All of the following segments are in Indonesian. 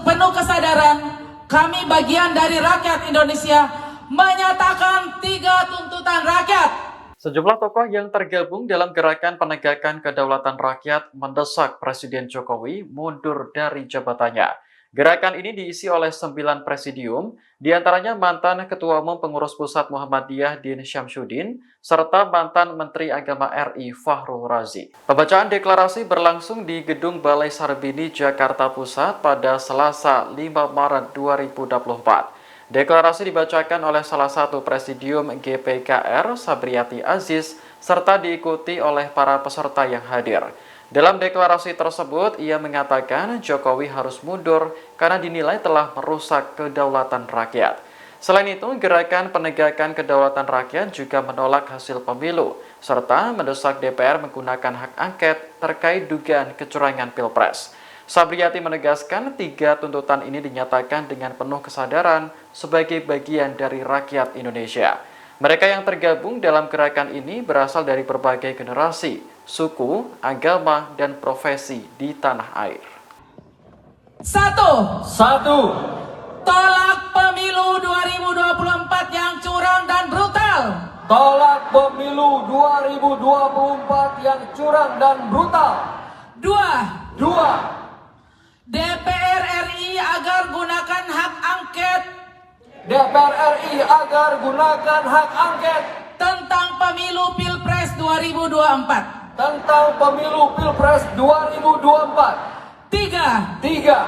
penuh kesadaran, kami bagian dari rakyat Indonesia menyatakan 3 tuntutan rakyat. Sejumlah tokoh yang tergabung dalam gerakan penegakan kedaulatan rakyat mendesak Presiden Jokowi mundur dari jabatannya. Gerakan ini diisi oleh 9 presidium, diantaranya mantan Ketua Umum Pengurus Pusat Muhammadiyah Din Syamsuddin, serta mantan Menteri Agama RI Fakhrul Razi. Pembacaan deklarasi berlangsung di Gedung Balai Sarbini, Jakarta Pusat pada Selasa 5 Maret 2024. Deklarasi dibacakan oleh salah satu presidium GPKR, Sabriati Aziz, serta diikuti oleh para peserta yang hadir. Dalam deklarasi tersebut, ia mengatakan Jokowi harus mundur karena dinilai telah merusak kedaulatan rakyat. Selain itu, gerakan penegakan kedaulatan rakyat juga menolak hasil pemilu, serta mendesak DPR menggunakan hak angket terkait dugaan kecurangan Pilpres. Sabriati menegaskan 3 tuntutan ini dinyatakan dengan penuh kesadaran sebagai bagian dari rakyat Indonesia. Mereka yang tergabung dalam gerakan ini berasal dari berbagai generasi, suku, agama, dan profesi di tanah air. 1. Satu, Tolak pemilu 2024 yang curang dan brutal. tolak pemilu 2024 yang curang dan brutal. 2. Dua, DPR RI agar gunakan hak angket DPR RI agar gunakan hak angket tentang pemilu Pilpres 2024. tentang pemilu Pilpres 2024. 3. Tiga,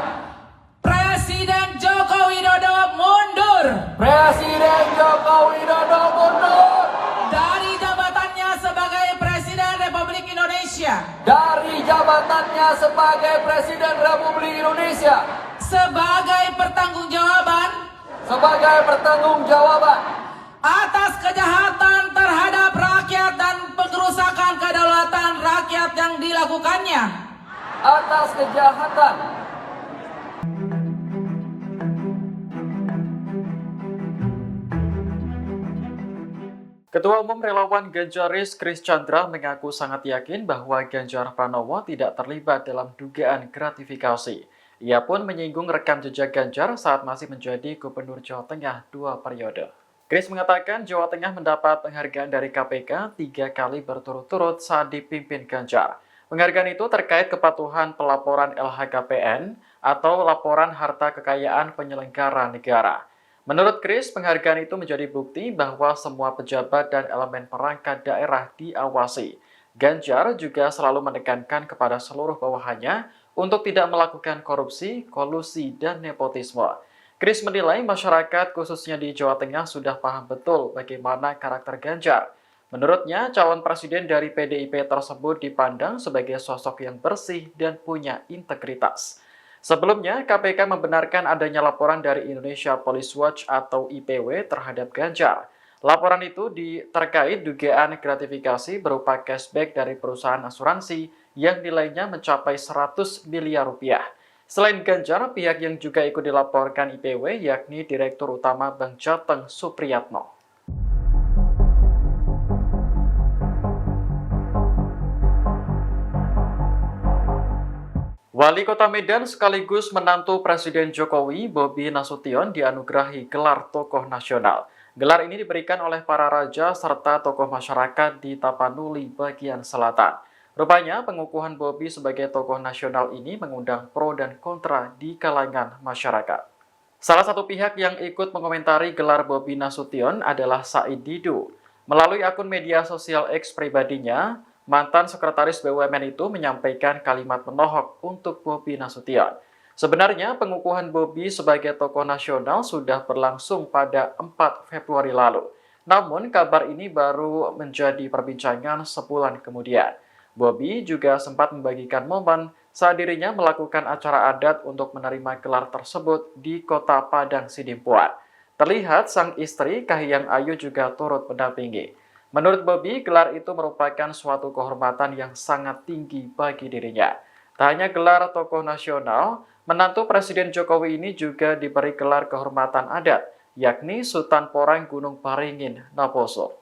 Presiden Joko Widodo mundur Presiden Joko Widodo mundur dari jabatannya sebagai Presiden Republik Indonesia dari jabatannya sebagai Presiden Republik Indonesia sebagai pertanggungjawaban atas kejahatan terhadap rakyat dan pengerusakan kedaulatan rakyat yang dilakukannya. atas kejahatan Ketua Umum Relawan Ganjaris Kris Chandra mengaku sangat yakin bahwa Ganjar Pranowo tidak terlibat dalam dugaan gratifikasi. Ia pun menyinggung rekam jejak Ganjar saat masih menjadi Gubernur Jawa Tengah 2 periode. Kris mengatakan Jawa Tengah mendapat penghargaan dari KPK 3 kali berturut-turut saat dipimpin Ganjar. Penghargaan itu terkait kepatuhan pelaporan LHKPN atau laporan harta kekayaan penyelenggara negara. Menurut Kris, penghargaan itu menjadi bukti bahwa semua pejabat dan elemen perangkat daerah diawasi. Ganjar juga selalu menekankan kepada seluruh bawahannya untuk tidak melakukan korupsi, kolusi, dan nepotisme. Kris menilai masyarakat khususnya di Jawa Tengah sudah paham betul bagaimana karakter Ganjar. Menurutnya, calon presiden dari PDIP tersebut dipandang sebagai sosok yang bersih dan punya integritas. Sebelumnya, KPK membenarkan adanya laporan dari Indonesia Police Watch atau IPW terhadap Ganjar. Laporan itu terkait dugaan gratifikasi berupa cashback dari perusahaan asuransi yang nilainya mencapai 100 miliar rupiah. Selain Ganjar, pihak yang juga ikut dilaporkan IPW yakni Direktur Utama Bank Jateng Supriyatno. Wali Kota Medan sekaligus menantu Presiden Jokowi, Bobi Nasution, dianugerahi gelar tokoh nasional. Gelar ini diberikan oleh para raja serta tokoh masyarakat di Tapanuli bagian selatan. Rupanya pengukuhan Bobi sebagai tokoh nasional ini mengundang pro dan kontra di kalangan masyarakat. Salah satu pihak yang ikut mengomentari gelar Bobi Nasution adalah Said Didu. Melalui akun media sosial X pribadinya, mantan sekretaris BUMN itu menyampaikan kalimat menohok untuk Bobi Nasution. Sebenarnya pengukuhan Bobi sebagai tokoh nasional sudah berlangsung pada 4 Februari lalu. Namun kabar ini baru menjadi perbincangan sebulan kemudian. Bobi juga sempat membagikan momen saat dirinya melakukan acara adat untuk menerima gelar tersebut di kota Padang Sidimpuan. Terlihat sang istri Kahiyang Ayu juga turut mendampingi. Menurut Bobi, gelar itu merupakan suatu kehormatan yang sangat tinggi bagi dirinya. Tak hanya gelar tokoh nasional, menantu Presiden Jokowi ini juga diberi gelar kehormatan adat, yakni Sultan Porang Gunung Paringin, Naposo.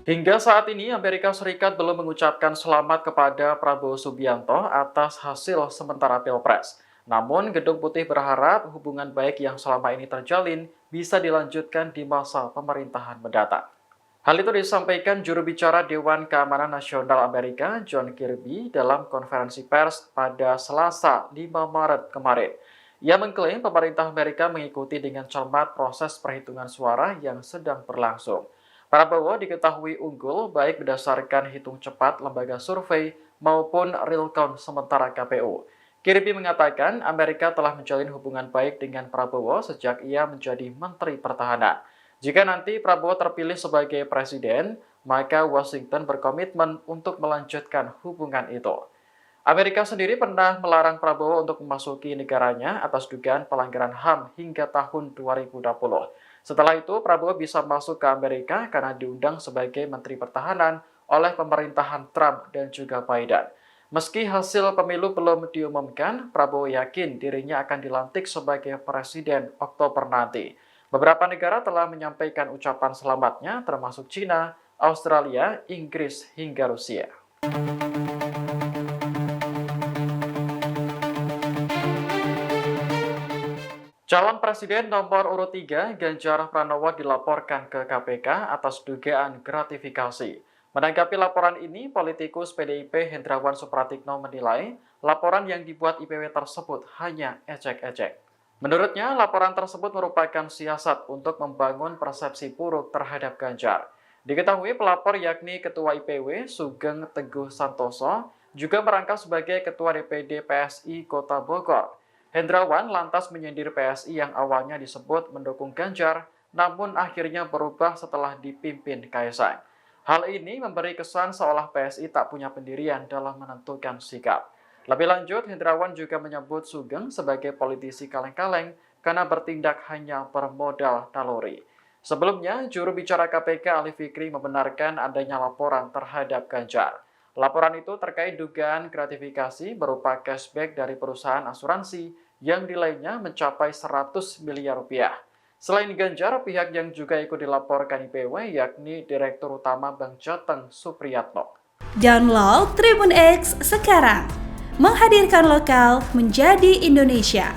Hingga saat ini, Amerika Serikat belum mengucapkan selamat kepada Prabowo Subianto atas hasil sementara Pilpres. Namun, Gedung Putih berharap hubungan baik yang selama ini terjalin bisa dilanjutkan di masa pemerintahan mendatang. Hal itu disampaikan juru bicara Dewan Keamanan Nasional Amerika, John Kirby, dalam konferensi pers pada Selasa 5 Maret kemarin. Ia mengklaim pemerintah Amerika mengikuti dengan cermat proses perhitungan suara yang sedang berlangsung. Prabowo diketahui unggul baik berdasarkan hitung cepat lembaga survei maupun real count sementara KPU. Kirby mengatakan Amerika telah menjalin hubungan baik dengan Prabowo sejak ia menjadi Menteri Pertahanan. Jika nanti Prabowo terpilih sebagai presiden, maka Washington berkomitmen untuk melanjutkan hubungan itu. Amerika sendiri pernah melarang Prabowo untuk memasuki negaranya atas dugaan pelanggaran HAM hingga tahun 2020. Setelah itu, Prabowo bisa masuk ke Amerika karena diundang sebagai Menteri Pertahanan oleh pemerintahan Trump dan juga Biden. Meski hasil pemilu belum diumumkan, Prabowo yakin dirinya akan dilantik sebagai Presiden Oktober nanti. Beberapa negara telah menyampaikan ucapan selamatnya, termasuk China, Australia, Inggris, hingga Rusia. Calon Presiden nomor urut 3, Ganjar Pranowo dilaporkan ke KPK atas dugaan gratifikasi. Menanggapi laporan ini, politikus PDIP Hendrawan Supratikno menilai laporan yang dibuat IPW tersebut hanya ecek-ecek. Menurutnya, laporan tersebut merupakan siasat untuk membangun persepsi buruk terhadap Ganjar. Diketahui pelapor yakni Ketua IPW Sugeng Teguh Santoso juga merangkap sebagai Ketua DPD PSI Kota Bogor. Hendrawan lantas menyindir PSI yang awalnya disebut mendukung Ganjar, namun akhirnya berubah setelah dipimpin Kaisang. Hal ini memberi kesan seolah PSI tak punya pendirian dalam menentukan sikap. Lebih lanjut, Hendrawan juga menyebut Sugeng sebagai politisi kaleng-kaleng karena bertindak hanya bermodal naluri. Sebelumnya, juru bicara KPK Ali Fikri membenarkan adanya laporan terhadap Ganjar. Laporan itu terkait dugaan gratifikasi berupa cashback dari perusahaan asuransi yang nilainya mencapai 100 miliar rupiah. Selain Ganjar, pihak yang juga ikut dilaporkan IPW yakni Direktur Utama Bank Jateng Supriyatno. Download Tribun X sekarang, menghadirkan lokal menjadi Indonesia.